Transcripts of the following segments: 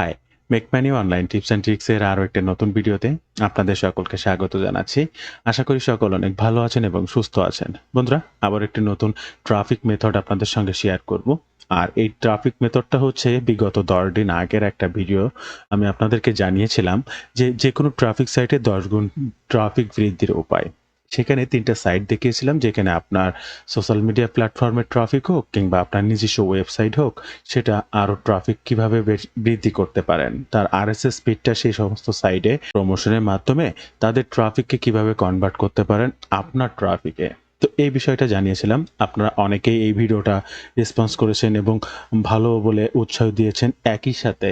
High, make money online tips and tricks এর আরো একটা নতুন ভিডিওতে আপনাদের সকলকে স্বাগত জানাচ্ছি। আশা করি সকল অনেক ভালো আছেন এবং সুস্থ আছেন। বন্ধুরা, আবার একটি নতুন ট্রাফিক মেথড আপনাদের সঙ্গে শেয়ার করব। আর এই ট্রাফিক মেথডটা হচ্ছে বিগত 10 দিন আগের একটা ভিডিও। আমি আপনাদেরকে জানিয়েছিলাম যে যেকোনো ট্রাফিক সাইটে 10 গুণ ট্রাফিক বৃদ্ধির উপায়। সেখানে ৩ টা সাইট দেখিয়েছিলাম যেখানে আপনার সোশ্যাল মিডিয়া প্ল্যাটফর্মের ট্রাফিক হোক কিংবা আপনার নিজস্ব ওয়েবসাইট হোক, সেটা আরো ট্রাফিক কিভাবে বৃদ্ধি করতে পারেন। তার RSS ফিডটা সেই সমস্ত সাইটে প্রমোশনের মাধ্যমে তাদের ট্রাফিককে কিভাবে কনভার্ট করতে পারেন আপনার ট্রাফিকে। তো এই বিষয়টা জানিয়েছিলাম। আপনারা অনেকেই এই ভিডিওটা রেসপন্স করেছেন এবং ভালো বলে উৎসাহ দিয়েছেন। একই সাথে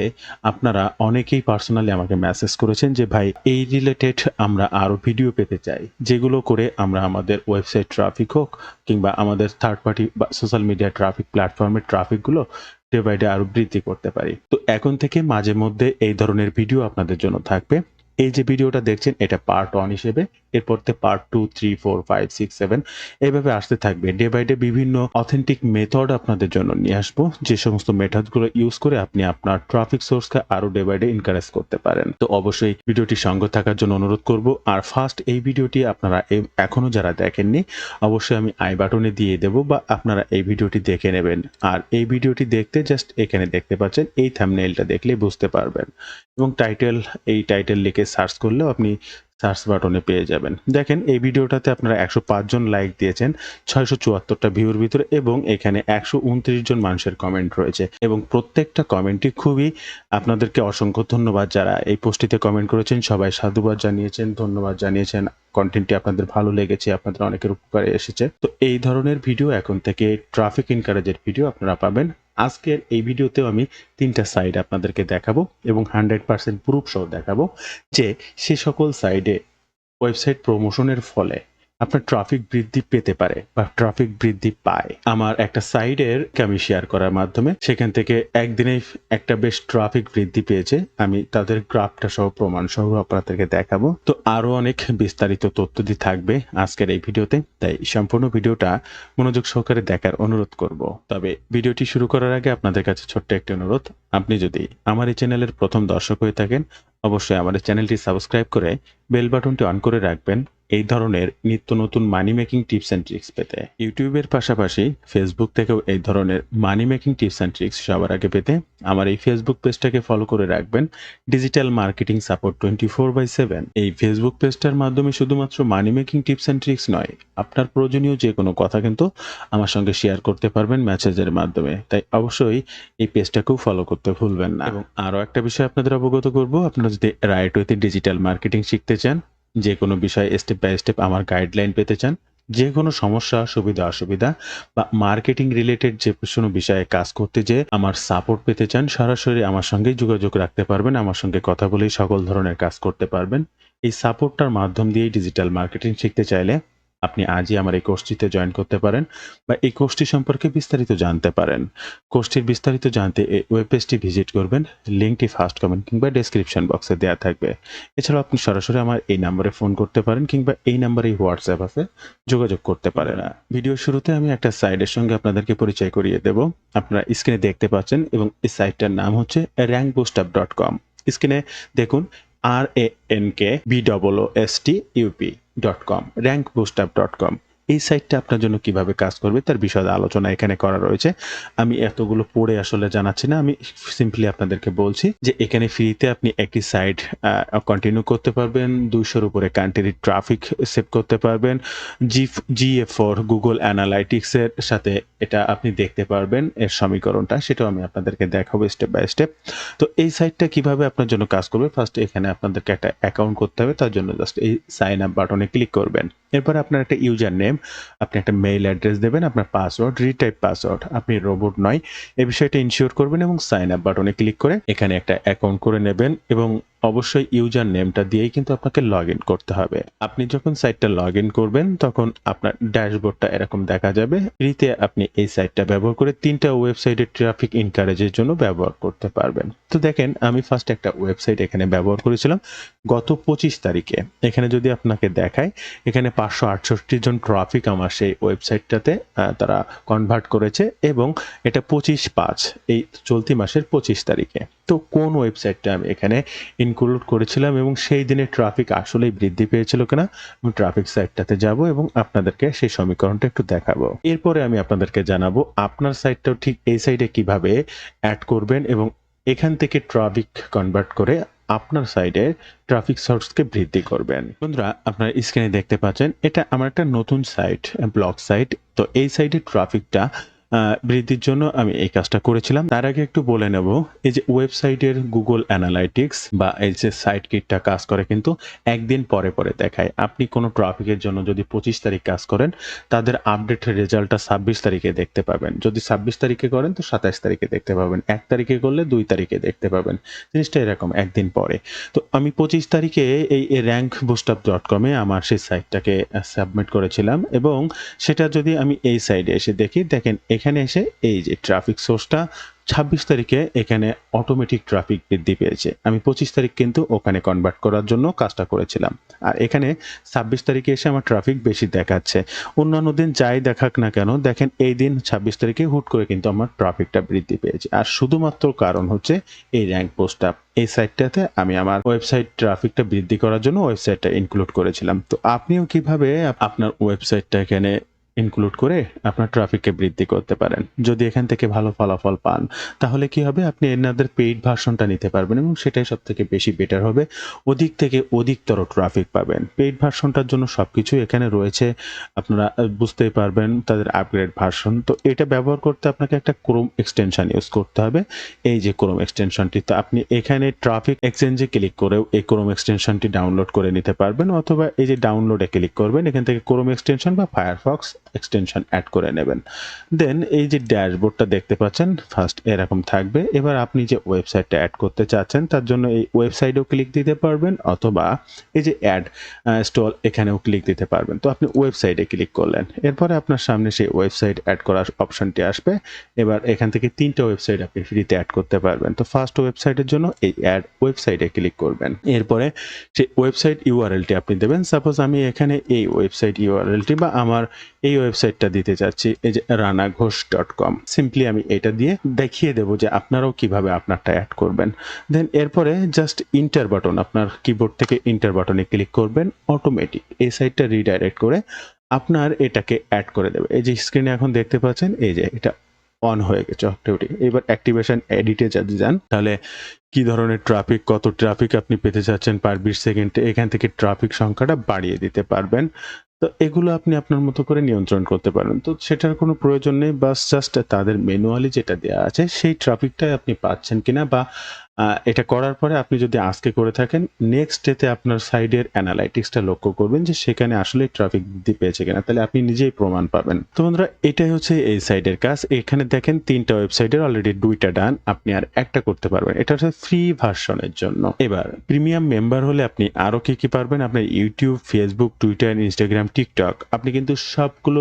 আপনারা অনেকেই পার্সোনালি আমাকে মেসেজ করেছেন যে ভাই এই রিলেটেড আমরা আরো ভিডিও পেতে চাই, যেগুলো করে আমরা আমাদের ওয়েবসাইট ট্রাফিক হোক কিংবা আমাদের থার্ড পার্টি বা সোশ্যাল মিডিয়া ট্রাফিক প্ল্যাটফর্মের ট্রাফিকগুলো ডে বাই ডে আরো বৃদ্ধি করতে পারি। তো এখন থেকে মাঝে মধ্যে এই ধরনের ভিডিও আপনাদের জন্য থাকবে। এই যে ভিডিওটা দেখছেন এটা পার্ট 1 হিসেবে, এরপরতে পার্ট 2, 3, 4, 5, 6, 7 এইভাবে আসতে থাকবে। ডে বাই ডে বিভিন্ন অথেন্টিক মেথড আপনাদের জন্য নিয়ে আসবো, যে সমস্ত মেথডগুলো ইউজ করে আপনি আপনার ট্রাফিক সোর্সকে আরো ডে বাই ডে এনকারেজ করতে পারেন। তো অবশ্যই ভিডিওটি সঙ্গে থাকার জন্য অনুরোধ করব। আর ফার্স্ট এই ভিডিওটি আপনারা এখনো যারা দেখেননি, অবশ্যই আমি আই বাটনে দিয়ে দেব বা আপনারা এই ভিডিওটি দেখে নেবেন। আর এই ভিডিওটি দেখতে জাস্ট এখানে দেখতে পাচ্ছেন, এই থাম্বনেইলটা দেখলেই বুঝতে পারবেন এবং এই টাইটেল লিখে সার্চ করলেও আপনি সার্চ বাটনে পেয়ে যাবেন। দেখেন এই ভিডিওটাতে আপনারা 105 জন লাইক দিয়েছেন, 674টা ভিউর ভিতরে, এবং এখানে 129 জন মানুষের কমেন্ট রয়েছে এবং প্রত্যেকটা কমেন্টই খুবই, আপনাদেরকে অসংখ্য ধন্যবাদ। যারা এই পোস্টটিতে কমেন্ট করেছেন সবাই সাধুবাদ জানিয়েছেন, ধন্যবাদ জানিয়েছেন। কন্টেন্টটি আপনাদের ভালো লেগেছে, আপনাদের অনেকের উপকারে এসেছে। তো এই ধরনের ভিডিও এখন থেকে ট্রাফিক এনকারেজের ভিডিও আপনারা পাবেন। আজকের এই ভিডিওতেও আমি 3টা সাইট আপনাদেরকে দেখাবো এবং 100% প্রুফ সহ দেখাবো যে সে সকল সাইডে ওয়েবসাইট প্রমোশনের ফলে আপনার ট্রাফিক বৃদ্ধি পেতে পারে বা ট্রাফিক বৃদ্ধি পায়। আমার একটা সাইডের আমি শেয়ার করার মাধ্যমে সেখান থেকে একদিনেই একটা বেশ ট্রাফিক বৃদ্ধি পেয়েছে। আমি তাদের গ্রাফটা সহ প্রমাণ সহ আপনাদেরকে দেখাবো। তো আরো অনেক বিস্তারিত তথ্য দিয়ে থাকবে আজকের এই ভিডিওতে, তাই সম্পূর্ণ ভিডিওটা মনোযোগ সহকারে দেখার অনুরোধ করব। তবে ভিডিওটি শুরু করার আগে আপনাদের কাছে ছোট্ট একটি অনুরোধ, আপনি যদি আমার এই চ্যানেলের প্রথম দর্শক হয়ে থাকেন, অবশ্যই আমাদের চ্যানেলটি সাবস্ক্রাইব করে বেল বাটনটি অন করে রাখবেন এই ধরনের নিত্য নতুন মানি মেকিং টিপস অ্যান্ড ট্রিক্স পেতে। ইউটিউবের পাশাপাশি ফেসবুক থেকেও এই ধরনের মানি মেকিং টিপস অ্যান্ড ট্রিক্স সবার আগে পেতে আমার এই ফেসবুক পেজটাকে ফলো করে রাখবেন, ডিজিটাল মার্কেটিং সাপোর্ট 24/7। এই ফেসবুক পেজটার মাধ্যমে শুধুমাত্র মানি মেকিং টিপস অ্যান্ড ট্রিক্স নয়, আপনার প্রয়োজনীয় যে কোনো কথা কিন্তু আমার সঙ্গে শেয়ার করতে পারবেন মেসেজের মাধ্যমে। তাই অবশ্যই এই পেজটাকেও ফলো করতে ভুলবেন না। এবং আরও একটা বিষয় আপনাদের অবগত করব, আপনারা যদি রাইট ওয়েতে ডিজিটাল মার্কেটিং শিখতে চান, যে কোনো বিষয়ে স্টেপ বাই স্টেপ আমার গাইডলাইন পেতে চান, যে কোনো সমস্যা সুবিধা অসুবিধা বা মার্কেটিং রিলেটেড যে কোনো বিষয়ে কাজ করতে যে আমার সাপোর্ট পেতে চান, সরাসরি আমার সঙ্গেই যোগাযোগ রাখতে পারবেন। আমার সঙ্গে কথা বলেই সকল ধরনের কাজ করতে পারবেন। এই সাপোর্টটার মাধ্যম দিয়েই ডিজিটাল মার্কেটিং শিখতে চাইলে আপনি আজই আমার এই কোর্সটিতে জয়েন করতে পারেন বা এই কোর্সটি সম্পর্কে বিস্তারিত জানতে পারেন। কোর্সটির বিস্তারিত জানতে এই ওয়েব পেজটি ভিজিট করবেন, লিঙ্কটি ফার্স্ট কমেন্ট কিংবা ডেসক্রিপশন বক্সে দেওয়া থাকবে। এছাড়াও আপনি সরাসরি আমার এই নাম্বারে ফোন করতে পারেন কিংবা এই নাম্বারেই হোয়াটসঅ্যাপ আছে, যোগাযোগ করতে পারেন। ভিডিও শুরুতে আমি একটা সাইটের সঙ্গে আপনাদেরকে পরিচয় করিয়ে দেব। আপনারা স্ক্রিনে দেখতে পাচ্ছেন এবং এই সাইটটার নাম হচ্ছে rankboostup.com। স্ক্রিনে দেখুন rankboostup.com, rankboostup.com। এই সাইটটা আপনার জন্য কিভাবে কাজ করবে তার বিষয়ে আলোচনা এখানে করা রয়েছে। আমি এতগুলো পড়ে আসলে জানাচ্ছি না, আমি সিম্পলি আপনাদেরকে বলছি যে এখানে ফ্রিতে আপনি একটি সাইট কন্টিনিউ করতে পারবেন, 200-এর উপরে কান্ট্রির ট্রাফিক সেভ করতে পারবেন। GA4 গুগল অ্যানালাইটিক্স এর সাথে এটা আপনি দেখতে পারবেন, এর সমীকরণটা সেটাও আমি আপনাদেরকে দেখাবো স্টেপ বাই স্টেপ। তো এই সাইটটা কিভাবে আপনার জন্য কাজ করবে, ফার্স্ট এখানে আপনাদেরকে একটা অ্যাকাউন্ট করতে হবে। তার জন্য জাস্ট এই সাইন আপ বাটনে ক্লিক করবেন। এরপর আপনার একটা ইউজার নেম, আপনি একটা মেইল অ্যাড্রেস দেবেন, আপনার পাসওয়ার্ড, রিটাইপ পাসওয়ার্ড, আপনি রোবট নয় এই বিষয়টা ইনশিওর করবেন এবং সাইন আপ বাটনে ক্লিক করে এখানে একটা অ্যাকাউন্ট করে নেবেন এবং অবশ্যই ইউজার নেমটা দিয়েই কিন্তু আপনাকে লগইন করতে হবে। আপনি যখন সাইটটা লগইন করবেন তখন আপনার ড্যাশবোর্ডটা এরকম দেখা যাবে। ফ্রিতে আপনি এই সাইটটা ব্যবহার করে ৩ টা ওয়েবসাইটের ট্রাফিক এনকারেজের জন্য ব্যবহার করতে পারবেন। তো দেখেন আমি ফার্স্ট একটা ওয়েবসাইট এখানে ব্যবহার করেছিলাম গত ২৫ তারিখে। এখানে যদি আপনাকে দেখাই, এখানে ৫৬৮ জন ট্রাফিক আমার সেই ওয়েবসাইটটাতে তারা কনভার্ট করেছে এবং এটা ২৫/৫ এই চলতি মাসের ২৫ তারিখে। তো কোন ওয়েবসাইটটা আমি এখানে ইনক্লুড করেছিলাম এবং সেই দিনে ট্রাফিক আসলেই বৃদ্ধি পেয়েছিল কিনা, আমি ট্রাফিক সাইটটাতে যাব এবং আপনাদেরকে সেই সমীকরণটা একটু দেখাবো। এরপরে আমি আপনাদেরকে জানাবো আপনার সাইটটাও ঠিক এই সাইটে কিভাবে অ্যাড করবেন এবং এখান থেকে ট্রাফিক কনভার্ট করে আপনার সাইটে ট্রাফিক সোর্সকে বৃদ্ধি করবেন। বন্ধুরা আপনারা স্ক্রিনে দেখতে পাচ্ছেন এটা আমার একটা নতুন সাইট, ব্লগ সাইট। তো এই সাইটের ট্রাফিকটা বৃদ্ধির জন্য আমি এই কাজটা করেছিলাম। তার আগে একটু বলে নেব, এই যে ওয়েবসাইটের গুগল অ্যানালাইটিক্স বা এই যে সাইট কিটটা কাজ করে কিন্তু একদিন পরে পরে দেখায়। আপনি কোনো ট্রাফিকের জন্য যদি ২৫ তারিখ কাজ করেন, তাদের আপডেটের রেজাল্টটা ২৬ তারিখে দেখতে পাবেন। যদি ২৬ তারিখে করেন তো ২৭ তারিখে দেখতে পাবেন। ১ তারিখে করলে ২ তারিখে দেখতে পাবেন। জিনিসটা এরকম একদিন পরে। তো আমি ২৫ তারিখে এই rankboostup.com এ আমার সেই সাইটটাকে সাবমিট করেছিলাম এবং সেটা যদি আমি এই সাইডে এসে দেখি, দেখেন এখানে এসে এই যে ট্রাফিক সোর্সটা ২৬ তারিখে এখানে অটোমেটিক ট্রাফিক বৃদ্ধি পেয়েছে। আমি ২৫ তারিখ কিন্তু ওখানে কনভার্ট করার জন্য কাজটা করেছিলাম। আর এখানে ২৬ তারিখে এসে আমার ট্রাফিক বেশি দেখাচ্ছে। অন্যান্য দিন যাই দেখাক না কেন, দেখেন এই দিন ২৬ তারিখে হুট করে কিন্তু আমার ট্রাফিকটা বৃদ্ধি পেয়েছে। আর শুধুমাত্র কারণ হচ্ছে এই র‍্যাঙ্ক পোস্ট আপ। এই সাইটটাতে আমি আমার ওয়েবসাইট ট্রাফিকটা বৃদ্ধি করার জন্য ওয়েবসাইটটা ইনক্লুড করেছিলাম। তো আপনিও কিভাবে আপনার ওয়েবসাইটটা এখানে ইনক্লুড করে আপনার ট্রাফিককে বৃদ্ধি করতে পারেন। যদি এখান থেকে ভালো ফলাফল পান, তাহলে কি হবে, আপনি এনাদের পেইড ভার্সনটা নিতে পারবেন এবং সেটাই সবথেকে বেশি বেটার হবে। অধিক থেকে অধিকতর ট্রাফিক পাবেন। পেইড ভার্সনটার জন্য সবকিছু এখানে রয়েছে। আপনারা বুঝতেই পারবেন তাদের আপগ্রেড ভার্সন। তো এটা ব্যবহার করতে আপনাকে একটা ক্রোম এক্সটেনশন ইউজ করতে হবে। এই যে ক্রোম এক্সটেনশনটি, তো আপনি এখানে ট্রাফিক এক্সচেঞ্জে ক্লিক করেও এই ক্রোম এক্সটেনশনটি ডাউনলোড করে নিতে পারবেন, অথবা এই যে ডাউনলোডে ক্লিক করবেন, এখান থেকে ক্রোম এক্সটেনশন বা ফায়ারফক্স এক্সটেনশন অ্যাড করে নেবেন। দেন এই যে ড্যাশবোর্ডটা দেখতে পাচ্ছেন ফার্স্ট এরকম থাকবে। এবার আপনি যে ওয়েবসাইটটা অ্যাড করতে চাচ্ছেন তার জন্য এই ওয়েবসাইটেও ক্লিক দিতে পারবেন, অথবা এই যে অ্যাড স্টল এখানেও ক্লিক দিতে পারবেন। তো আপনি ওয়েবসাইটে ক্লিক করলেন, এরপরে আপনার সামনে সেই ওয়েবসাইট অ্যাড করার অপশনটি আসবে। এবার এখান থেকে ৩টা ওয়েবসাইট আপনি ফ্রিতে অ্যাড করতে পারবেন। তো ফার্স্ট ওয়েবসাইটের জন্য এই অ্যাড ওয়েবসাইটে ক্লিক করবেন। এরপরে সেই ওয়েবসাইট ইউআরএলটি আপনি দেবেন। সাপোজ আমি এখানে এই ওয়েবসাইট ইউআরএলটি বা আমার এই ওয়েবসাইটটা দিতে চাচ্ছি, এই যে ranaghosh.com। সিম্পলি আমি এটা দিয়ে দেখিয়ে দেবো যে আপনারাও কিভাবে আপনারটা অ্যাড করবেন। দেন এরপরে জাস্ট ইন্টার বাটন, আপনার কিবোর্ড থেকে ইন্টার বাটনে ক্লিক করবেন। অটোমেটিক এই সাইটটা রিডাইরেক্ট করে আপনার এটাকে অ্যাড করে দেবে। এই যে স্ক্রিনে এখন দেখতে পাচ্ছেন, এই যে এটা অন হয়ে গেছে অটোমেটিক। এবার অ্যাক্টিভেশন এডিটে যদি যান, তাহলে কি ধরনের ট্রাফিক, কত ট্রাফিক আপনি পেতে চাচ্ছেন পার ২০ সেকেন্ডে, এখান থেকে ট্রাফিক সংখ্যাটা বাড়িয়ে দিতে পারবেন। তো এগুলো আপনি আপনার মতো করে নিয়ন্ত্রণ করতে পারেন। তো সেটার কোনো প্রয়োজন নেই, বাস জাস্ট তাদের ম্যানুয়ালি যেটা দেওয়া আছে সেই ট্রাফিকটাই আপনি পাচ্ছেন কিনা, বা এটা করার পরে আপনি যদি আজকে করে থাকেন, নেক্সট ডেতে আপনার সাইডের অ্যানালাইটিক্সটা লক্ষ্য করবেন যে সেখানে আসলে ট্রাফিক বৃদ্ধি পেয়েছে কিনা, তাহলে আপনি নিজেই প্রমাণ পাবেন। তো বন্ধুরা এটাই হচ্ছে এই সাইডের কাজ। এখানে দেখেন ৩টা ওয়েবসাইটের অলরেডি ২টা ডান, আপনি আর একটা করতে পারবেন। এটা হচ্ছে ফ্রি ভার্সনের জন্য। এবার প্রিমিয়াম মেম্বার হলে আপনি আরো কি পারবেন, আপনার YouTube, Facebook, Twitter, Instagram, TikTok, আপনি কিন্তু সবগুলো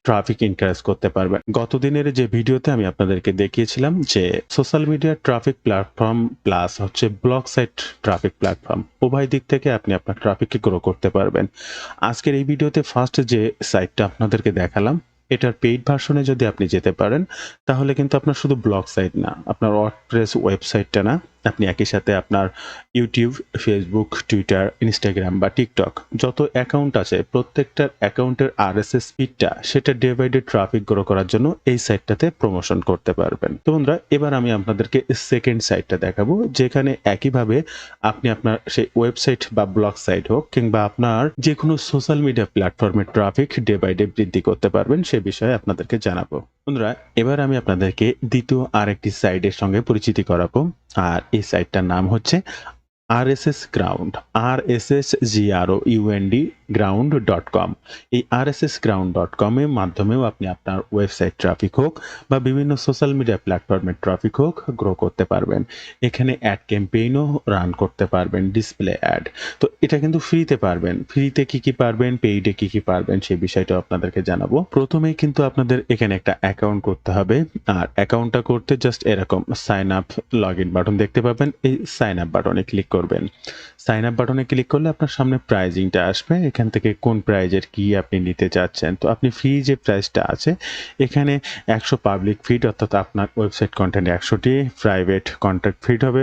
ট্রাফিক এনকারেজ করতে পারবেন। গতদিনের যে ভিডিওতে আমি আপনাদেরকে দেখিয়েছিলাম যে social media traffic platform plus হচ্ছে ব্লগ সাইট ট্রাফিক প্ল্যাটফর্ম, উভয় দিক থেকে আপনি আপনার ট্রাফিককে গ্রো করতে পারবেন। আজকের এই ভিডিওতে ফার্স্ট যে সাইটটা আপনাদেরকে দেখালাম, এটার পেইড ভার্সনে যদি আপনি যেতে পারেন, তাহলে কিন্তু আপনার শুধু ব্লগ সাইট না, আপনার ওয়ার্ডপ্রেস ওয়েবসাইটটা না, আপনি একই সাথে আপনার ইউটিউব, ফেসবুক, টুইটার, ইনস্টাগ্রাম বা টিকটক যত অ্যাকাউন্ট আছে প্রত্যেকটার অ্যাকাউন্টের আরএসএস ফিডটা সেটা day by day traffic grow করার জন্য এই সাইটটাতে প্রমোশন করতে পারবেন। তো বন্ধুরা এবার আমি আপনাদেরকে সেকেন্ড সাইটটা দেখাবো, যেখানে একইভাবে আপনি আপনার সেই ওয়েবসাইট বা ব্লগ সাইট হোক কিংবা আপনার যে কোনো সোশ্যাল মিডিয়া প্ল্যাটফর্মের ট্রাফিক ডে বাই ডে বৃদ্ধি করতে পারবেন, সে বিষয়ে আপনাদেরকে জানাবো। বন্ধুরা এবার আমি আপনাদেরকে দ্বিতীয় আরেকটি সাইটের সঙ্গে পরিচিতি করাবো, আর এই সাইটটার নাম হচ্ছে RSS গ্রাউন্ড, RSSGROUND rssground.com। এই rssground.com এর মাধ্যমেও আপনি আপনার ওয়েবসাইট ট্রাফিক হোক বা বিভিন্ন সোশ্যাল মিডিয়া প্ল্যাটফর্মের ট্রাফিক হোক গ্রো করতে পারবেন। এখানে অ্যাড ক্যাম্পেইনও রান করতে পারবেন, ডিসপ্লে অ্যাড। তো এটা কিন্তু ফ্রিতে পারবেন। ফ্রিতে কি পারবেন, পেইডে কি পারবেন সেই বিষয়টাও আপনাদেরকে জানাবো। প্রথমেই কিন্তু আপনাদের এখানে একটা অ্যাকাউন্ট করতে হবে। আর অ্যাকাউন্টটা করতে জাস্ট এরকম সাইন আপ লগইন বাটন দেখতে পাবেন। এই সাইন আপ বাটনে ক্লিক করবেন। সাইন আপ বাটনে ক্লিক করলে আপনার সামনে প্রাইজিংটা আসবে। এখান থেকে কোন প্রাইজের কি আপনি নিতে চাচ্ছেন। তো আপনি ফ্রি যে প্রাইসটা আছে এখানে 100 পাবলিক ফিড অর্থাৎ আপনার ওয়েবসাইট কন্টেন্ট 100টি, প্রাইভেট কন্ট্যাক্ট ফিড হবে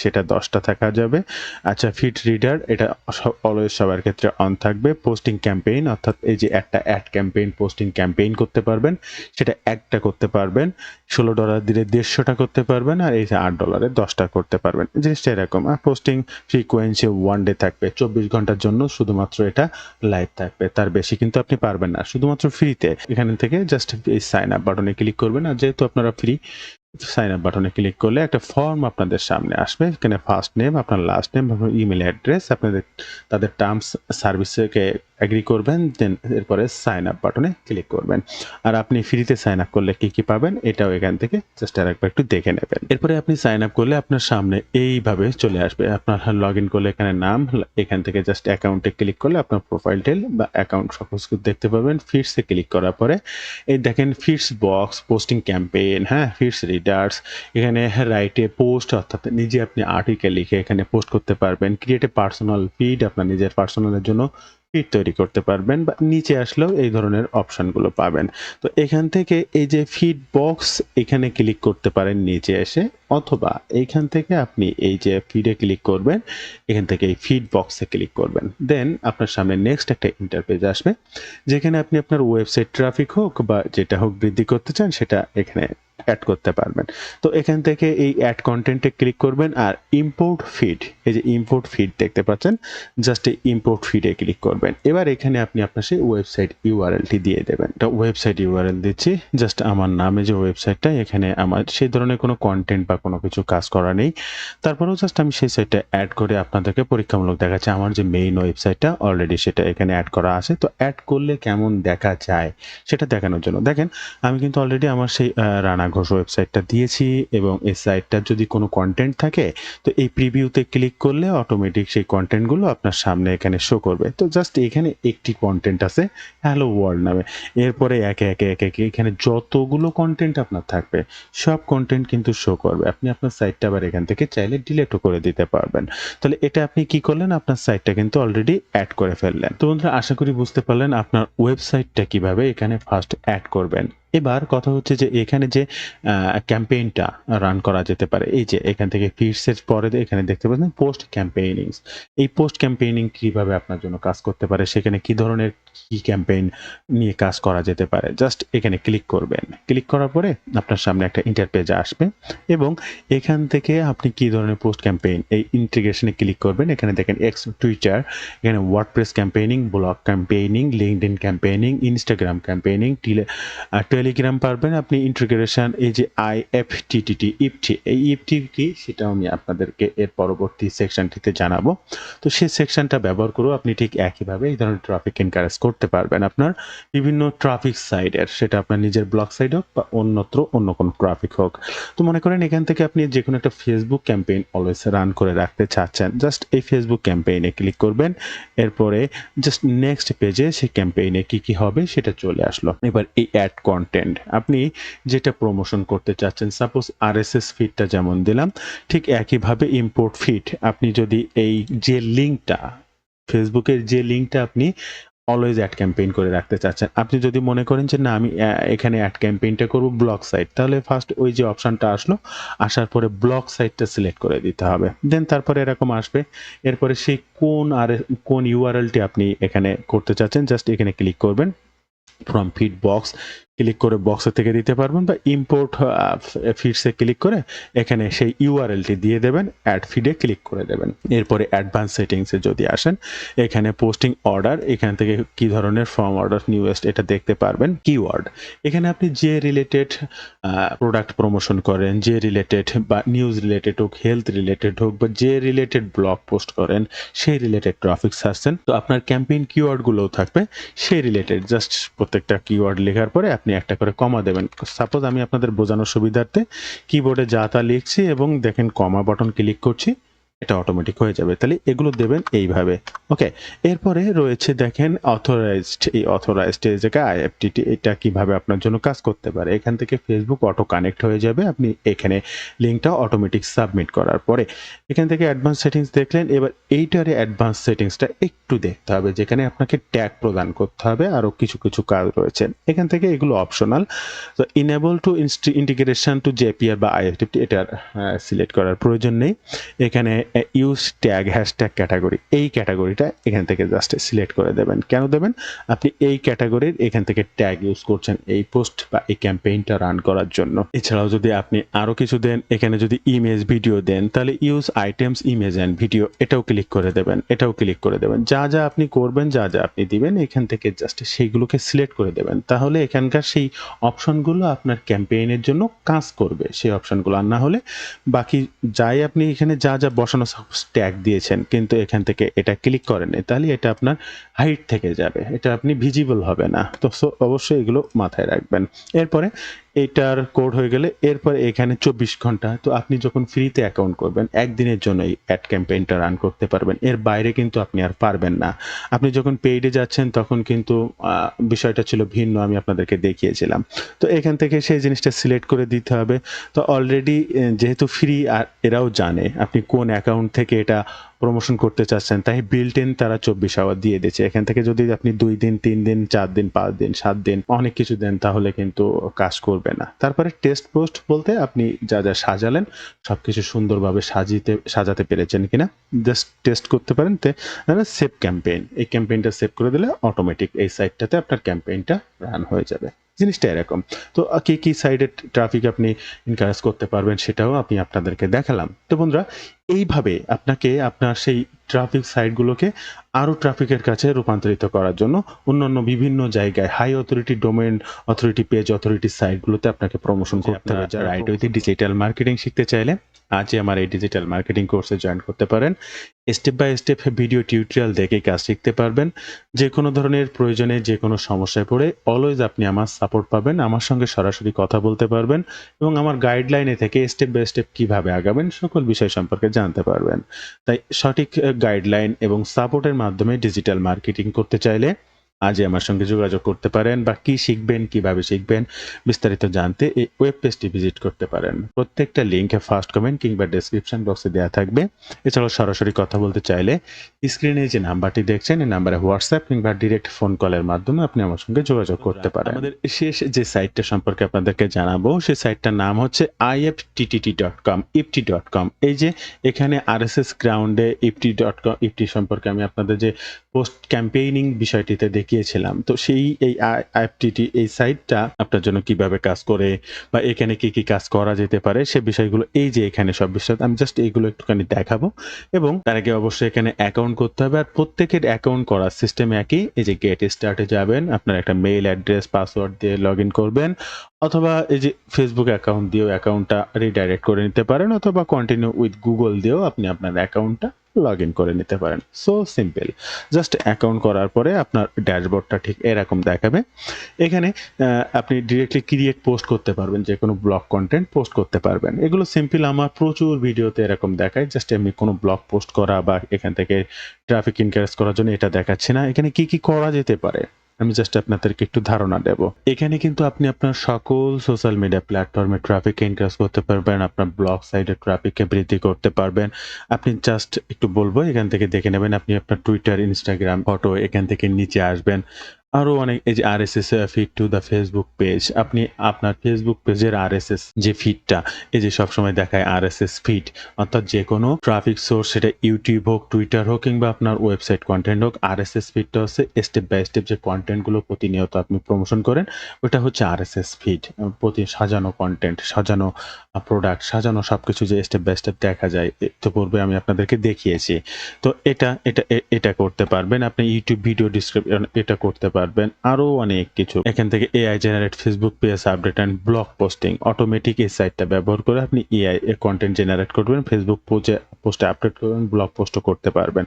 সেটা 10টা থাকা যাবে। আচ্ছা, ফিড রিডার এটা অলওয়েজ সবার ক্ষেত্রে অন থাকবে। পোস্টিং ক্যাম্পেইন অর্থাৎ এই যে একটা অ্যাড ক্যাম্পেইন পোস্টিং ক্যাম্পেইন করতে পারবেন, সেটা একটা করতে পারবেন। $16 দিলে 150টা করতে পারবেন, আর এই যে $8 10টা করতে পারবেন। জিনিসটা এরকম। আর পোস্টিং ফ্রিকোয়েন্সি 1 ডে থাকবে, 24 ঘন্টার জন্য শুধুমাত্র এটা লাইভ থাকবে, তার বেশি কিন্তু আপনি পারবেন না, শুধুমাত্র ফ্রিতে। এখান থেকে জাস্ট এই সাইন আপ বাটনে ক্লিক করবেন। আর যেহেতু আপনারা ফ্রি, সাইন আপ বাটনে ক্লিক করলে একটা ফর্ম আপনাদের সামনে আসবে। এখানে ফার্স্ট নেম, আপনার লাস্ট নেম, আপনার ইমেল অ্যাড্রেস, আপনাদের তাদের টার্মস সার্ভিসকে এগ্রি করবেন, দেন এরপরে সাইন আপ বাটনে ক্লিক করবেন। আর আপনি ফ্রিতে সাইন আপ করলে কি পাবেন এটাও এখান থেকে জাস্ট আরেকবার একটু দেখে নেবেন। এরপরে আপনি সাইন আপ করলে আপনার সামনে এইভাবে চলে আসবে। আপনার লগ ইন করলে এখানে নাম, এখান থেকে জাস্ট অ্যাকাউন্টে ক্লিক করলে আপনার প্রোফাইল টেল বা অ্যাকাউন্ট সব কিছু দেখতে পাবেন। ফিডসে ক্লিক করার পরে এই দেখেন ফিডস বক্স, পোস্টিং ক্যাম্পেইন, হ্যাঁ, ফিডস রিডার্স, এখানে রাইটে পোস্ট অর্থাৎ নিজে আপনি আর্টিকেল লিখে এখানে পোস্ট করতে পারবেন। ক্রিয়েট এ পার্সোনাল ফিড, আপনার নিজের পার্সোনালের জন্য ফিড তৈরি করতে পারবেন, বা নিচে আসলেও এই ধরনের অপশনগুলো পাবেন। তো এখান থেকে এই যে ফিড বক্স এখানে ক্লিক করতে পারেন নিচে এসে, অথবা এইখান থেকে আপনি এই যে ফিডে ক্লিক করবেন, এখান থেকে এই ফিড বক্সে ক্লিক করবেন। দেন আপনার সামনে নেক্সট একটা ইন্টারপেজ আসবে, যেখানে আপনি আপনার ওয়েবসাইট ট্রাফিক হোক বা যেটা হোক বৃদ্ধি করতে চান সেটা এখানে অ্যাড করতে পারবেন। তো এখান থেকে এই অ্যাড কন্টেন্টে ক্লিক করবেন, আর ইম্পোর্ট ফিড, এই যে ইম্পোর্ট ফিড দেখতে পাচ্ছেন, জাস্ট এই ইম্পোর্ট ফিডে ক্লিক করবেন। এবার এখানে আপনি আপনার সেই ওয়েবসাইট ইউআরএলটি দিয়ে দেবেন। এটা ওয়েবসাইট ইউআরএল দিচ্ছি, জাস্ট আমার নামে যে ওয়েবসাইটটা, এখানে আমার সেই ধরনের কোনো কন্টেন্ট বা কোনো কিছু কাজ করা নেই। তারপরেও জাস্ট আমি সেই সাইটটা অ্যাড করে আপনাদেরকে পরীক্ষামূলক দেখাচ্ছি। আমার যে মেইন ওয়েবসাইটটা অলরেডি সেটা এখানে অ্যাড করা আছে। তো অ্যাড করলে কেমন দেখা যায় সেটা দেখানোর জন্য দেখেন আমি কিন্তু অলরেডি আমার সেই রানা ঘোষ ওয়েবসাইটটা দিয়েছি, এবং এই সাইটটার যদি কোনো কন্টেন্ট থাকে তো এই প্রিভিউতে ক্লিক করলে অটোমেটিক সেই কন্টেন্টগুলো আপনার সামনে এখানে শো করবে। তো জাস্ট এখানে একটি কন্টেন্ট আছে হ্যালো ওয়ার্ল্ড নামে, এরপরে একে এখানে যতগুলো কন্টেন্ট আপনার থাকবে সব কন্টেন্ট কিন্তু শো করবে। আপনি আপনার সাইটটা আবার এখান থেকে চাইলে ডিলিটও করে দিতে পারবেন। তাহলে এটা আপনি কি করলেন, আপনার সাইটটা কিন্তু অলরেডি অ্যাড করে ফেললেন। তো বন্ধুরা, আশা করি বুঝতে পারলেন আপনার ওয়েবসাইটটা কিভাবে এখানে ফার্স্ট অ্যাড করবেন। এবার কথা হচ্ছে যে এখানে যে ক্যাম্পেইনটা রান করা যেতে পারে, এই যে এখান থেকে ফিডসের পরে এখানে দেখতে পাচ্ছেন পোস্ট ক্যাম্পেইনিংস। এই পোস্ট ক্যাম্পেইনিং কিভাবে আপনার জন্য কাজ করতে পারে, সেখানে কি ধরনের কি ক্যাম্পেইন নিয়ে কাজ করা যেতে পারে, জাস্ট এখানে ক্লিক করবেন। ক্লিক করার পরে আপনার সামনে একটা ইন্টারপেজ আসবে, এবং এখান থেকে আপনি কি ধরনের পোস্ট ক্যাম্পেইন এই ইন্টিগ্রেশনে ক্লিক করবেন। এখানে দেখেন এক্স টুইটার, এখানে WordPress campaigning, blog campaigning, LinkedIn campaigning, Instagram campaigning, Telegram পারবেন আপনি ইন্টিগ্রেশন। এই যে IFTTT ইফটি, এই ইফটি কি সেটাও আমি আপনাদেরকে এর পরবর্তী সেকশনটিতে জানাবো। তো সেই সেকশনটা ব্যবহার করেও আপনি ঠিক একইভাবে এই ধরনের ট্রাফিক এনকারেজ করতে পারবেন আপনার বিভিন্ন ট্রাফিক সাইটের, সেটা আপনার নিজের ব্লগ সাইট হোক বা অন্যত্র অন্য কোনো ট্রাফিক হোক। তো মনে করেন এখান থেকে আপনি যে কোনো একটা ফেসবুক ক্যাম্পেইন অলওয়েজ রান করে রাখতে চাচ্ছেন, জাস্ট এই ফেসবুক ক্যাম্পেইনে ক্লিক করবেন। এরপরে জাস্ট নেক্সট পেজে সেই ক্যাম্পেইনে কি হবে সেটা চলে আসলো। এবার এই অ্যাড কন্টেন্ট আপনি যেটা প্রমোশন করতে চাচ্ছেন, সাপোজ RSS ফিডটা যেমন দিলাম, ঠিক একইভাবে ইম্পোর্ট ফিড আপনি যদি এই যে লিঙ্কটা, ফেসবুকের যে লিঙ্কটা আপনি অলওয়েজ অ্যাড ক্যাম্পেইন করে রাখতে চাচ্ছেন, আপনি যদি মনে করেন যে না আমি এখানে অ্যাড ক্যাম্পেইনটা করব ব্লগ সাইট, তাহলে ফার্স্ট ওই যে অপশনটা আসলো, আসার পরে ব্লগ সাইটটা সিলেক্ট করে দিতে হবে। দেন তারপরে এরকম আসবে, এরপরে সেই কোন ইউআরএলটি আপনি এখানে করতে চাচ্ছেন, জাস্ট এখানে ক্লিক করবেন। ফ্রম ফিড বক্স ক্লিক করে বক্সে থেকে দিতে পারবেন, বা ইম্পোর্ট ফিডসে ক্লিক করে এখানে সেই ইউআরএলটি দিয়ে দেবেন, অ্যাড ফিডে ক্লিক করে দেবেন। এরপরে অ্যাডভান্স সেটিংসে যদি আসেন, এখানে পোস্টিং অর্ডার, এখান থেকে কি ধরনের ফর্ম অর্ডার নিউয়েস্ট এটা দেখতে পারবেন। কিওয়ার্ড, এখানে আপনি যে রিলেটেড প্রোডাক্ট প্রমোশন করেন, যে রিলেটেড বা নিউজ রিলেটেড হোক, হেলথ রিলেটেড হোক, বা যে রিলেটেড ব্লগ পোস্ট করেন সেই রিলেটেড ট্রাফিক সার্চেন, তো আপনার ক্যাম্পেইন কিওয়ার্ডগুলোও থাকবে সেই রিলেটেড। জাস্ট প্রত্যেকটা কিওয়ার্ড লেখার পরে আপনি একটা করে কমা দেবেন। সাপোজ আমি আপনাদের বোঝানোর সুবিধার্থে কিবোর্ডে যা তা লিখছি এবং দেখেন কমা বাটন ক্লিক করছি, এটা অটোমেটিক হয়ে যাবে। তাহলে এগুলো দেবেন এইভাবে। ওকে, এরপরে রয়েছে দেখেন অথরাইজড। এই অথরাইজড এই জায়গায় আইএফটিটি, এটা কিভাবে আপনার জন্য কাজ করতে পারে। এখান থেকে ফেসবুক অটো কানেক্ট হয়ে যাবে আপনি এখানে লিঙ্কটা অটোমেটিক সাবমিট করার পরে। এখান থেকে অ্যাডভান্স সেটিংস দেখলেন, এবার এইটারে অ্যাডভান্স সেটিংসটা একটু দেখতে হবে, যেখানে আপনাকে ট্যাগ প্রদান করতে হবে, আরও কিছু কিছু কাজ রয়েছে এখান থেকে, এগুলো অপশনাল। তো enable to integration to Zapier বা আইএফটিটি, এটা সিলেক্ট করার প্রয়োজন নেই। এখানে ইউজ ট্যাগ হ্যাশট্যাগ ক্যাটাগরি, এই ক্যাটাগরিটা এখান থেকে জাস্ট সিলেক্ট করে দেবেন। কেন দেবেন? আপনি এই ক্যাটাগরির এখান থেকে ট্যাগ ইউজ করছেন এই পোস্ট বা এই ক্যাম্পেইনটা রান করার জন্য। এছাড়াও যদি আপনি আরও কিছু দেন, এখানে যদি ইমেজ ভিডিও দেন, তাহলে use items image and video, এটাও ক্লিক করে দেবেন, এটাও ক্লিক করে দেবেন। যা যা আপনি করবেন, যা যা আপনি দিবেন, এখান থেকে জাস্ট সেইগুলোকে সিলেক্ট করে দেবেন। তাহলে এখানকার সেই অপশনগুলো আপনার ক্যাম্পেইনের জন্য কাজ করবে, সেই অপশনগুলো। আর না হলে বাকি যাই আপনি এখানে যা যা বসানো ট্যাগ দিয়েছেন কিন্তু এখান থেকে এটা ক্লিক করেন, তাহলে এটা আপনার হাইড থেকে যাবে, এটা আপনি ভিজিবল হবে না। তো অবশ্যই এগুলো মাথায় রাখবেন। এরপরে এটার কোড হয়ে গেলে এরপর এখানে 24 ঘন্টা, তো আপনি যখন ফ্রিতে অ্যাকাউন্ট করবেন একদিনের জন্য এই অ্যাড ক্যাম্পেইনটা রান করতে পারবেন, এর বাইরে কিন্তু আপনি আর পারবেন না। আপনি যখন পেইডে যাচ্ছেন তখন কিন্তু বিষয়টা ছিল ভিন্ন, আমি আপনাদেরকে দেখিয়েছিলাম। তো এখান থেকে সেই জিনিসটা সিলেক্ট করে দিতে হবে। তো অলরেডি যেহেতু ফ্রি, আর এরাও জানে আপনি কোন অ্যাকাউন্ট থেকে এটা প্রমোশন করতে চাচ্ছেন, তাই বিল্ট ইন তারা 24 আওয়ার দিয়ে দিচ্ছে। এখান থেকে যদি আপনি 2 দিন, 3 দিন, 4 দিন, 5 দিন, 7 দিন অনেক কিছু দেন, তাহলে কিন্তু কাজ করবে না। তারপরে টেস্ট পোস্ট বলতে আপনি যা যা সাজালেন সবকিছু সুন্দরভাবে সাজাতে পেরেছেন কিনা জাস্ট টেস্ট করতে পারেন। সেভ ক্যাম্পেইন, এই ক্যাম্পেইনটা সেভ করে দিলে অটোমেটিক এই সাইটটাতে আপনার ক্যাম্পেইনটা রান হয়ে যাবে। জিনিসটা এরকম। তো কি সাইডে ট্রাফিক আপনি এনকারেজ করতে পারবেন সেটাও আমি আপনাদেরকে দেখালাম। তো বন্ধুরা, এইভাবে আপনাকে আপনার সেই ট্রাফিক সাইটগুলোকে আরও ট্রাফিকের কাছে রূপান্তরিত করার জন্য অন্যান্য বিভিন্ন জায়গায় high authority domain authority page authority সাইটগুলোতে আপনাকে প্রমোশন করতে হবে। যারা রাইটওয়েতে ডিজিটাল মার্কেটিং শিখতে চাইলে আজই আমার এই ডিজিটাল মার্কেটিং কোর্সে জয়েন করতে পারেন। Step by step video tutorial দেখে কাজ শিখতে পারবেন। যে কোনো ধরনের প্রয়োজনে, যে কোনো সমস্যায় পড়ে অলওয়েজ আপনি আমার সাপোর্ট পাবেন, আমার সঙ্গে সরাসরি কথা বলতে পারবেন এবং আমার গাইডলাইনে থেকে স্টেপ বাই স্টেপ কীভাবে আগাবেন সকল বিষয় সম্পর্কে জানতে পারবেন। তাই সঠিক গাইডলাইন এবং সাপোর্টের মাধ্যমে ডিজিটাল মার্কেটিং করতে চাইলে আজই আমার সঙ্গে যোগাযোগ করতে পারেন, বা কি শিখবেন, কিভাবে শিখবেন বিস্তারিত জানতে এই ওয়েব পেজটি ভিজিট করতে পারেন। প্রত্যেকটা লিঙ্কে ফার্স্ট কমেন্ট কিংবা ডেসক্রিপশন বক্সে দেওয়া থাকবে। এছাড়াও সরাসরি কথা বলতে চাইলে স্ক্রিনে যে নাম্বারটি দেখছেন এই নাম্বারে হোয়াটসঅ্যাপ কিংবা ডিরেক্ট ফোন কলের মাধ্যমে আপনি আমার সঙ্গে যোগাযোগ করতে পারেন। আমাদের শেষ যে সাইটটা সম্পর্কে আপনাদেরকে জানাবো সেই সাইটটার নাম হচ্ছে iftt.com, ifty.com। এই যে এখানে RSS গ্রাউন্ডে ifty.com, ifty সম্পর্কে আমি আপনাদের যে পোস্ট ক্যাম্পেইনিং বিষয়টিতে দেখিয়েছিলাম, তো সেই এই আইএফটিটি এই সাইটটা আপনার জন্য কিভাবে কাজ করে বা এখানে কি কি কাজ করা যেতে পারে সে বিষয়গুলো এই যে এখানে সব বিষয় আমি জাস্ট এইগুলো একটুখানি দেখাবো। এবং তার আগে অবশ্যই এখানে অ্যাকাউন্ট করতে হবে, আর প্রত্যেকের অ্যাকাউন্ট করার সিস্টেম একই। এই যে গেট স্টার্টে যাবেন, আপনার একটা মেইল অ্যাড্রেস পাসওয়ার্ড দিয়ে লগ ইন করবেন, অথবা এই যে ফেসবুক অ্যাকাউন্ট দিয়েও অ্যাকাউন্টটা রিডাইরেক্ট করে নিতে পারেন, অথবা কন্টিনিউ উইথ গুগল দিয়েও আপনি আপনার অ্যাকাউন্টটা লগ ইন করে নিতে পারেন। So simple. জাস্ট অ্যাকাউন্ট করার পরে আপনার ড্যাশবোর্ডটা ঠিক এরকম দেখাবে। এখানে আপনি ডিরেক্টলি ক্রিয়েট পোস্ট করতে পারবেন, যে কোনো ব্লগ কন্টেন্ট পোস্ট করতে পারবেন। এগুলো সিম্পল, আমার প্রচুর ভিডিওতে এরকম দেখায়। জাস্ট এমনি কোনো ব্লগ পোস্ট করা বা এখান থেকে ট্রাফিক এনকারেজ করার জন্য এটা দেখাচ্ছে না। এখানে কি কি করা যেতে পারে আমি জাস্ট আপনাদেরকে একটু ধারণা দেব। এখানে কিন্তু আপনি আপনার সকল সোশ্যাল মিডিয়া প্ল্যাটফর্মে ট্রাফিক এনকারেজ করতে পারবেন, আপনার ব্লগ সাইটে ট্রাফিককে বৃদ্ধি করতে পারবেন। আপনি জাস্ট একটু বলবো এখান থেকে দেখে নেবেন, আপনি আপনার টুইটার, ইনস্টাগ্রাম, ফটো এখান থেকে নিচে আসবেন, আরো অনেক এই যে RSS feed to the Facebook page. আপনি আপনার ফেসবুক পেজের আরএসএস যে ফিডটা এই যে সবসময় দেখায় আরএসএস ফিড অর্থাৎ যেকোনো ট্রাফিক সোর্স সেটা ইউটিউব হোক, টুইটার হোক কিংবা আপনার ওয়েবসাইট কনটেন্ট হোক, আরএসএস ফিডটা হচ্ছে স্টেপ বাই স্টেপ যে কনটেন্ট গুলো প্রতিনিয়ত আপনি প্রমোশন করেন ওটা হচ্ছে আরএসএস ফিড। প্রতি সাজানো কনটেন্ট, সাজানো প্রোডাক্ট, সাজানো সবকিছু যে স্টেপ বাই স্টেপ দেখা যায়। ইতিপূর্বে আমি আপনাদেরকে দেখিয়েছি। তো এটা করতে পারবেন। আপনি YouTube ভিডিও ডেসক্রিপশন এটা করতে পারবেন। আরো অনেক কিছু। এখান থেকে AI generate Facebook page update and blog posting. Automatic এই সাইটটা ব্যবহার করে আপনি AI এ কনটেন্ট জেনারেট করবেন। ফেসবুক পোস্টে আপডেট করবেন, ব্লগ পোস্টও করতে পারবেন।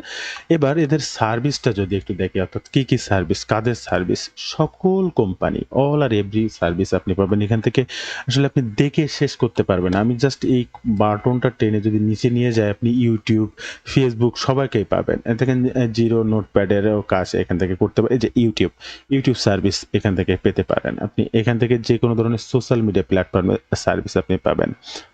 এবার এদের সার্ভিসটা যদি একটু দেখি অর্থাৎ কি সার্ভিস, কাদের সার্ভিস? সকল কোম্পানি অল আর এভরি সার্ভিস আপনি পাবেন। এখান থেকে আসলে আপনি দেখে শেষ করতে পারবেন না। আমি জাস্ট এই বাটনটা টেনে যদি নিচে নিয়ে যাই আপনি YouTube, ফেসবুক সবাইকেই পাবেন। দেখেন জিরো নোটপ্যাডেরও কাজ এখান থেকে করতে পারেন। এই যে ইউটিউব সার্ভিস এখান থেকে পেতে পারেন। আপনি এখান থেকে যেকোনো ধরনের সোশ্যাল মিডিয়া প্ল্যাটফর্মের সার্ভিস আপনি পাবেন।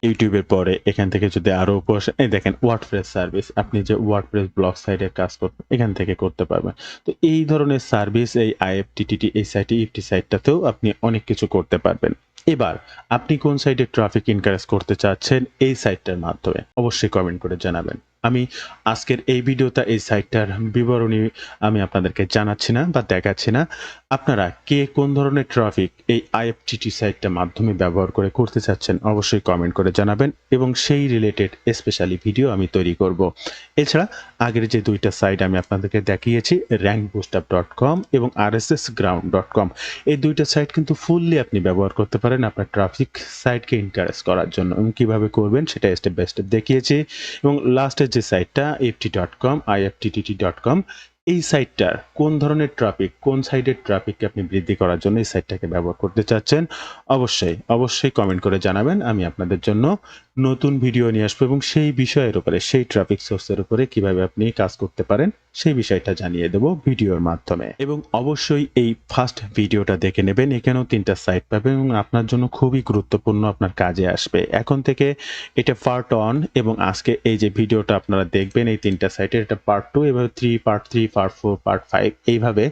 ইউটিউবের পরে এখান থেকে যদি আরো উপর আসেন, এই দেখেন ওয়ার্ডপ্রেস সার্ভিস। আপনি যে ওয়ার্ডপ্রেস ব্লগ সাইটের কাজ করবেন এখান থেকে করতে পারবেন। তো এই ধরনের সার্ভিস এই IFTTT এই সাইটে ইফটি সাইটটাতেও আপনি অনেক কিছু করতে পারবেন। এবার আপনি কোন সাইটে ট্রাফিক এনকারেজ করতে চাচ্ছেন এই সাইটটার মাধ্যমে অবশ্যই কমেন্ট করে জানাবেন। আমি আজকের এই ভিডিওতে এই সাইটটার বিবরণী আমি আপনাদেরকে জানাচ্ছি না বা দেখাচ্ছি না। আপনারা কে কোন ধরনের ট্রাফিক এই IFTTT সাইটটার মাধ্যমে ব্যবহার করে করতে চাচ্ছেন অবশ্যই কমেন্ট করে জানাবেন এবং সেই রিলেটেড স্পেশালি ভিডিও আমি তৈরি করব। এছাড়া আগের যে দুইটা সাইট আমি আপনাদেরকে দেখিয়েছি rankboostup.com এবং rssground.com এই দুইটা সাইট কিন্তু ফুললি আপনি ব্যবহার করতে পারেন আপনার ট্রাফিক সাইটকে এনকারেজ করার জন্য এবং কিভাবে করবেন সেটা স্টেপ বাই স্টেপ দেখিয়েছি এবং লাস্টের যে সাইটটা ft.com iftt.com এই সাইটটার কোন ধরনের ট্রাফিক, কোন সাইডের ট্রাফিককে আপনি বৃদ্ধি করার জন্য এই সাইটটাকে ব্যবহার করতে চাচ্ছেন অবশ্যই কমেন্ট করে জানাবেন। আমি আপনাদের জন্য নতুন ভিডিও নিয়ে আসবো এবং সেই বিষয়ের উপরে, সেই ট্রাফিক সোর্সের উপরে কিভাবে আপনি কাজ করতে পারেন সেই বিষয়টা জানিয়ে দেব ভিডিওর মাধ্যমে। এবং অবশ্যই এই ফার্স্ট ভিডিওটা দেখে নেবেন। এখানেও 3টা সাইট পাবেন এবং আপনার জন্য খুবই গুরুত্বপূর্ণ, আপনার কাজে আসবে। এখন থেকে এটা পার্ট 1 এবং আজকে এই যে ভিডিওটা আপনারা দেখবেন এই 3টা সাইটের এটা পার্ট 2 এভাবে পার্ট 3, পার্ট 4, পার্ট 5 এইভাবে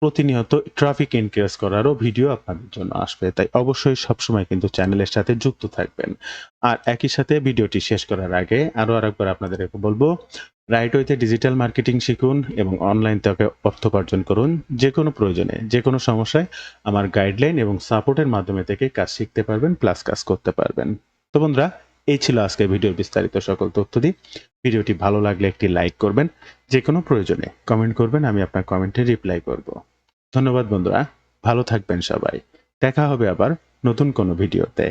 প্রতিনিয়ত ট্রাফিক এনক্রিজ করারও ভিডিও আপনাদের জন্য আসবে। তাই অবশ্যই সবসময় কিন্তু চ্যানেলের সাথে যুক্ত থাকবেন। আর একই সাথে ভিডিওটি শেষ করার আগে আরো আরেকবার আপনাদেরকে বলবো, রাইট ওয়েতে ডিজিটাল মার্কেটিং শিখুন এবং অনলাইন থেকে অর্থ উপার্জন করুন। যেকোনো প্রয়োজনে, যেকোনো সমস্যায় আমার গাইডলাইন এবং সাপোর্টের মাধ্যমে থেকে কাজ শিখতে পারবেন, প্লাস কাজ করতে পারবেন। তো বন্ধুরা, এই ছিল আজকের ভিডিওর বিস্তারিত সকল তথ্যাদি। ভিডিওটি ভালো লাগলে একটি লাইক করবেন, যেকোনো প্রয়োজনে কমেন্ট করবেন, আমি আপনার কমেন্টে রিপ্লাই করব। ধন্যবাদ বন্ধুরা, ভালো থাকবেন সবাই। দেখা হবে আবার নতুন কোনো ভিডিওতে।